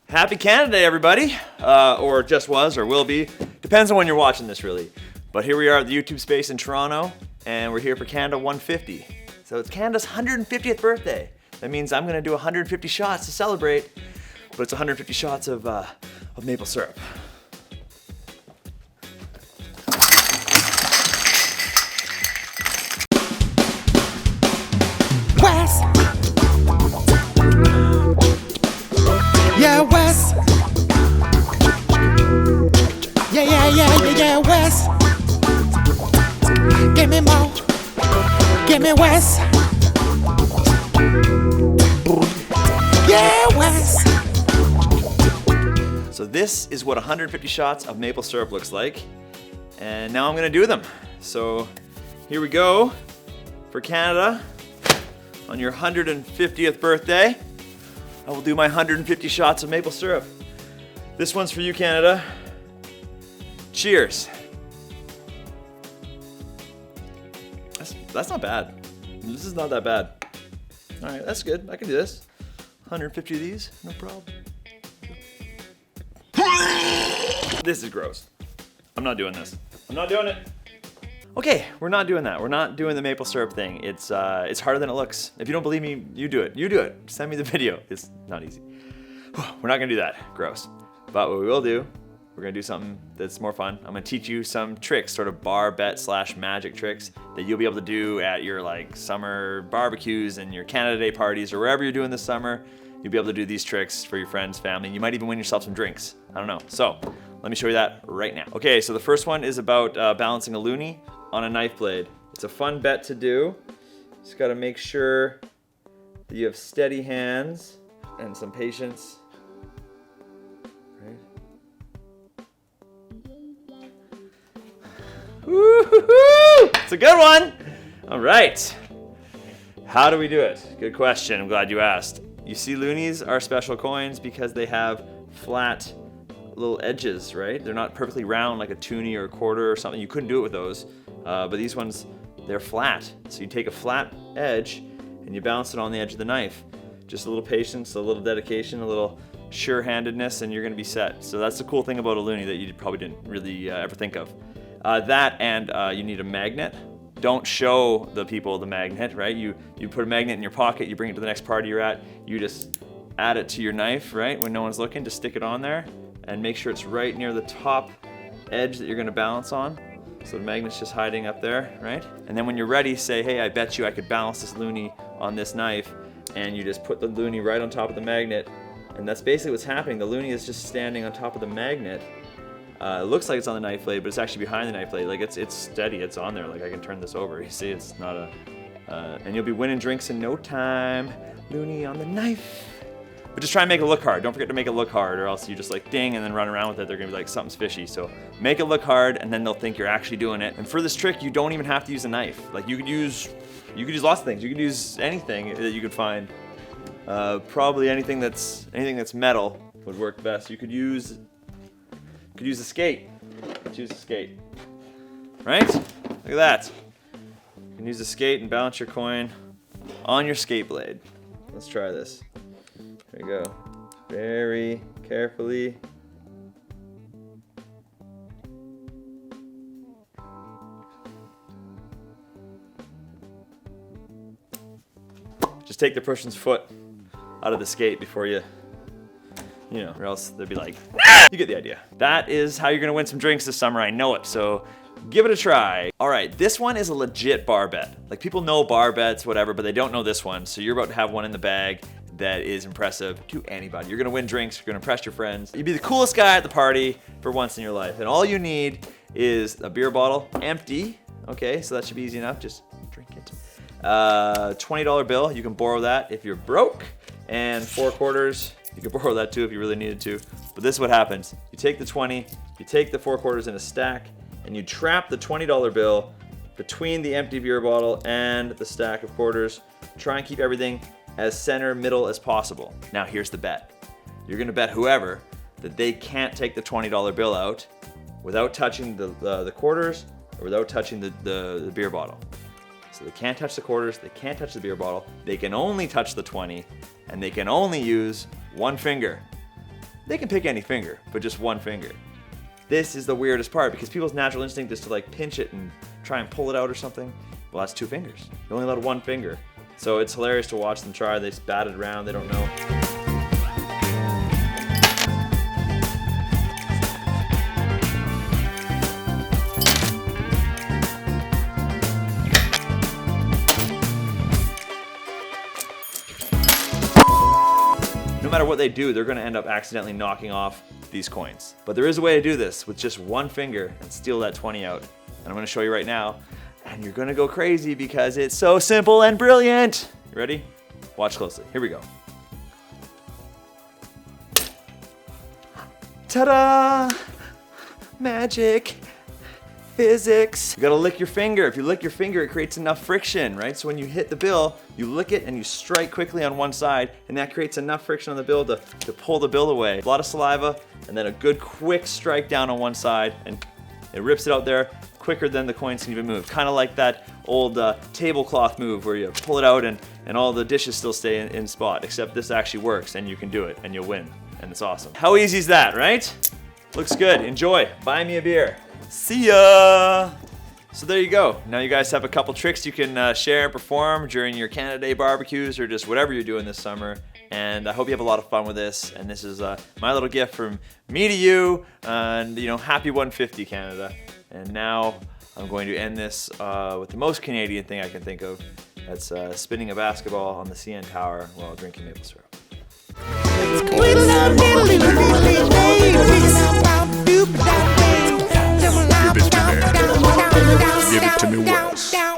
Happy Canada Day, everybody. Or just was, or will be. Depends on when you're watching this, really. But here we are at the YouTube space in Toronto, and we're here for Canada 150. So it's Canada's 150th birthday. That means I'm gonna do 150 shots to celebrate, but it's 150 shots of maple syrup. Wes. Yeah, Wes. Yeah, Wes. Give me more. Give me Wes. Yeah, Wes. So this is what 150 shots of maple syrup looks like. And now I'm gonna do them. So here we go for Canada. On your 150th birthday, I will do my 150 shots of maple syrup. This one's for you, Canada. Cheers. That's not bad. This is not that bad. All right, that's good. I can do this. 150 of these, no problem. This is gross. I'm not doing this. I'm not doing it. Okay, we're not doing that. We're not doing the maple syrup thing. It's harder than it looks. If you don't believe me, you do it. You do it. Send me the video. It's not easy. We're not gonna do that. Gross. But what we will do, we're gonna do something that's more fun. I'm gonna teach you some tricks, sort of bar bet / magic tricks that you'll be able to do at your like summer barbecues and your Canada Day parties or wherever you're doing this summer. You'll be able to do these tricks for your friends, family, and you might even win yourself some drinks. I don't know. So let me show you that right now. Okay, so the first one is about balancing a loonie on a knife blade. It's a fun bet to do. Just gotta make sure that you have steady hands and some patience. Right. Woo-hoo-hoo! It's a good one. All right. How do we do it? Good question. I'm glad you asked. You see, loonies are special coins because they have flat little edges, right? They're not perfectly round like a toonie or a quarter or something. You couldn't do it with those. But these ones, they're flat. So you take a flat edge and you balance it on the edge of the knife. Just a little patience, a little dedication, a little sure-handedness, and you're gonna be set. So that's the cool thing about a loonie that you probably didn't really ever think of. That and you need a magnet. Don't show the people the magnet, right? You put a magnet in your pocket, you bring it to the next party you're at, you just add it to your knife, right? When no one's looking, just stick it on there and make sure it's right near the top edge that you're gonna balance on. So the magnet's just hiding up there, right? And then when you're ready, say, hey, I bet you I could balance this loonie on this knife, and you just put the loonie right on top of the magnet, and that's basically what's happening. The loonie is just standing on top of the magnet. It looks like it's on the knife blade, but it's actually behind the knife blade. Like it's steady, it's on there. Like I can turn this over. You see, it's not a, and you'll be winning drinks in no time. Loonie on the knife. But just try and make it look hard. Don't forget to make it look hard, or else you just like ding and then run around with it. They're gonna be like, something's fishy. So make it look hard, and then they'll think you're actually doing it. And for this trick, you don't even have to use a knife. Like you could use lots of things. You could use anything that you could find. Probably anything that's metal would work best. You could use a skate. Let's use a skate. Right? Look at that. You can use a skate and balance your coin on your skate blade. Let's try this. There you go. Very carefully. Just take the person's foot out of the skate before you know, or else they'd be like, you get the idea. That is how you're gonna win some drinks this summer, I know it, so give it a try. All right, this one is a legit bar bet. Like people know bar bets, whatever, but they don't know this one, so you're about to have one in the bag that is impressive to anybody. You're gonna win drinks, you're gonna impress your friends. You'd be the coolest guy at the party for once in your life, and all you need is a beer bottle, empty, okay, so that should be easy enough, just drink it. $20 bill, you can borrow that if you're broke, and 4 quarters, you could borrow that too if you really needed to. But this is what happens. You take the 20, you take the 4 quarters in a stack, and you trap the $20 bill between the empty beer bottle and the stack of quarters. Try and keep everything as center middle as possible. Now here's the bet. You're gonna bet whoever that they can't take the $20 bill out without touching the quarters or without touching the beer bottle. So they can't touch the quarters, they can't touch the beer bottle, they can only touch the 20, and they can only use one finger. they can pick any finger, but just one finger. This is the weirdest part because people's natural instinct is to like pinch it and try and pull it out or something. Well, that's 2 fingers. You're only allowed 1 finger. So it's hilarious to watch them try. They bat it around, they don't know. No matter what they do, they're gonna end up accidentally knocking off these coins. But there is a way to do this with just 1 finger and steal that 20 out. And I'm gonna show you right now. And you're gonna go crazy because it's so simple and brilliant. You ready? Watch closely. Here we go. Ta-da! Magic. Physics. You gotta lick your finger. If you lick your finger, it creates enough friction, right? So when you hit the bill, you lick it and you strike quickly on one side, and that creates enough friction on the bill to pull the bill away. A lot of saliva, and then a good quick strike down on one side, and it rips it out there quicker than the coins can even move. Kind of like that old tablecloth move where you pull it out and all the dishes still stay in spot, except this actually works and you can do it and you'll win, and it's awesome. How easy is that, right? Looks good. Enjoy. Buy me a beer. See ya! So there you go. Now you guys have a couple tricks you can share and perform during your Canada Day barbecues or just whatever you're doing this summer. And I hope you have a lot of fun with this. And this is my little gift from me to you. And happy 150 Canada. And now I'm going to end this with the most Canadian thing I can think of. That's spinning a basketball on the CN Tower while drinking maple syrup. Give it to me, Wes.